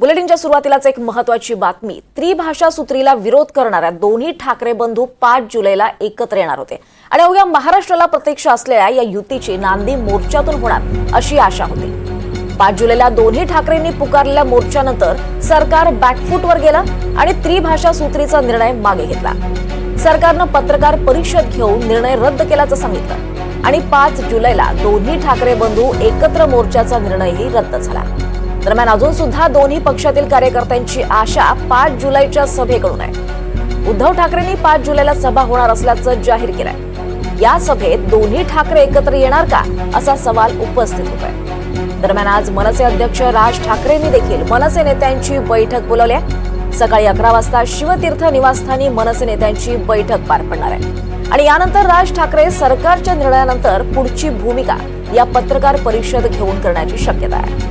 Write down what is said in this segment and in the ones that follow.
बुलेटिनच्या सुरुवातीलाच एक महत्त्वाची बातमी। त्रिभाषा सूत्रीला विरोध करणाऱ्या दोन्ही ठाकरे बंधू 5 जुलैला एकत्र येणार होते आणि अवघ्या महाराष्ट्राला प्रतीक्षा असलेल्या या युतीची नांदी मोर्चातून होणार अशी आशा होती। 5 जुलैला दोन्ही ठाकरेंनी पुकारलेल्या मोर्चानंतर सरकार बॅकफूटवर गेलं आणि त्रिभाषा सूत्रीचा निर्णय मागे घेतला। सरकारनं पत्रकार परिषद घेऊन निर्णय रद्द केल्याचं सांगितलं आणि 5 जुलैला दोन्ही ठाकरे बंधू एकत्र मोर्चाचा निर्णयही रद्द झाला। दरम्यान अजून सुद्धा दोन्ही पक्षातील कार्यकर्त्यांची आशा 5 जुलैच्या सभेकडून आहे। उद्धव ठाकरेंनी 5 जुलैला सभा होणार असल्याचं जाहीर केलंय। या सभेत दोन्ही ठाकरे एकत्र येणार का असा सवाल उपस्थित होतोय। दरम्यान आज मनसे अध्यक्ष राज ठाकरेंनी देखील मनसे नेत्यांची बैठक बोलावली आहे। सकाळी 11 वाजता शिवतीर्थ निवासस्थानी मनसे नेत्यांची बैठक पार पडणार आहे आणि यानंतर राज ठाकरे सरकारच्या निर्णयानंतर पुढची भूमिका या पत्रकार परिषद घेऊन करण्याची शक्यता आहे।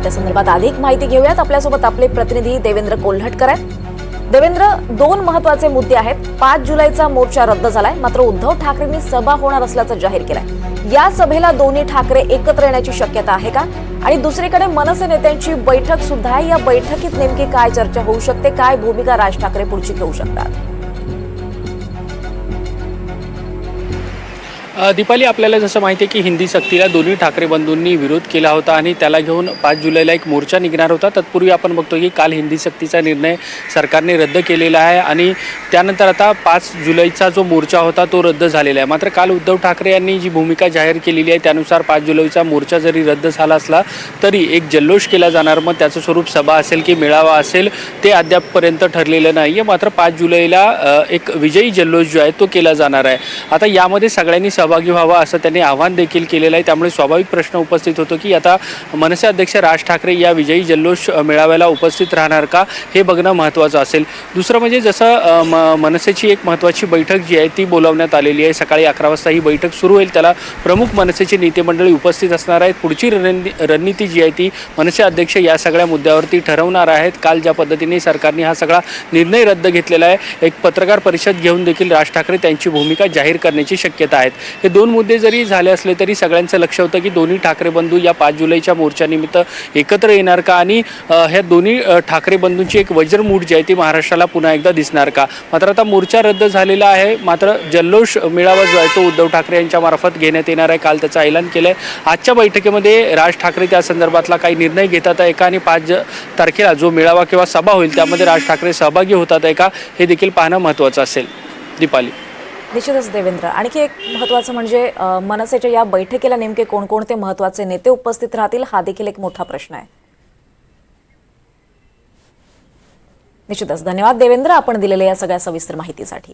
त्या संदर्भात अधिक माहिती घेऊयात। आपल्यासोबत आपले प्रतिनिधी देवेंद्र कोल्हटकर आहेत। देवेंद्र, दोन महत्त्वाचे मुद्दे आहेत। 5 जुलैचा मोर्चा रद्द झालाय, मात्र उद्धव ठाकरेंनी सभा होणार असल्याचं जाहीर केलंय। या सभेला दोन्ही ठाकरे एकत्र येण्याची शक्यता आहे का? आणि दुसरीकडे मनसे नेत्यांची बैठक सुद्धा आहे। या बैठकीत नेमकी काय चर्चा होऊ शकते? काय भूमिका राज ठाकरे पुढची घेऊ शकतात? दीपाली, आपल्याला जसं माहिती आहे की हिंदी सक्तीला दोन्ही ठाकरे बंधूंनी विरोध केला होता आणि त्याला घेऊन 5 जुलैला एक मोर्चा निघणार होता। तत्पूर्वी आपण बघतो की काल हिंदी सक्तीचा निर्णय सरकारने रद्द केलेला आहे आणि त्यानंतर आता 5 जुलैचा जो मोर्चा होता तो रद्द झालेला आहे। मात्र काल उद्धव ठाकरे यांनी जी भूमिका जाहीर केलेली आहे त्यानुसार 5 जुलैचा मोर्चा जरी रद्द झाला असला तरी एक जल्लोष केला जाणार। मग त्याचं स्वरूप सभा असेल की मेळावा असेल ते अद्यापपर्यंत ठरलेलं नाही आहे। मात्र 5 जुलैला एक विजयी जल्लोष जो आहे तो केला जाणार आहे। आता यामध्ये सगळ्यांनी सहभागी व्हावा असं त्यांनी आवाहन देखील केलेलं आहे। त्यामुळे स्वाभाविक प्रश्न उपस्थित होतो की आता मनसे अध्यक्ष राज ठाकरे या विजयी जल्लोष मेळाव्याला उपस्थित राहणार का हे बघणं महत्त्वाचं असेल। दुसरं म्हणजे जसं मनसेची एक महत्त्वाची बैठक जी आहे ती बोलावण्यात आलेली आहे। सकाळी 11 वाजता ही बैठक सुरू होईल। त्याला प्रमुख मनसेची नेते मंडळी उपस्थित असणार आहेत। पुढची रणनीती जी आहे ती मनसे अध्यक्ष या सगळ्या मुद्द्यावरती ठरवणार आहेत। काल ज्या पद्धतीने सरकारने हा सगळा निर्णय रद्द घेतलेला आहे, एक पत्रकार परिषद घेऊन देखील राज ठाकरे त्यांची भूमिका जाहीर करण्याची शक्यता आहे। हे दोन मुद्दे जरी झाले असले तरी सगळ्यांचं लक्ष होतं की दोन्ही ठाकरे बंधू या 5 जुलैच्या मोर्चानिमित्त एकत्र येणार का आणि ह्या दोन्ही ठाकरे बंधूंची एक वज्रमूठ जी आहे ती महाराष्ट्राला पुन्हा एकदा दिसणार का। मात्र आता मोर्चा रद्द झालेला आहे, मात्र जल्लोष मेळावा जो आहे तो उद्धव ठाकरे यांच्या मार्फत घेण्यात येणार आहे। काल त्याचं ऐलान केलं आहे। आजच्या बैठकीमध्ये राज ठाकरे त्या संदर्भातला काही निर्णय घेतात आहे का आणि 5 तारखेला जो मेळावा किंवा सभा होईल त्यामध्ये राज ठाकरे सहभागी होतात आहे का हे देखील पाहणं महत्त्वाचं असेल। दीपाली, निश्चितच देवेंद्र, आणखी एक महत्त्वाचं म्हणजे मनसेच्या या बैठकीला नेमके कोणकोणते महत्त्वाचे नेते उपस्थित राहतील हा देखील एक मोठा प्रश्न आहे। निश्चितच धन्यवाद देवेंद्र, आपण दिलेल्या या सगळ्या सविस्तर माहितीसाठी।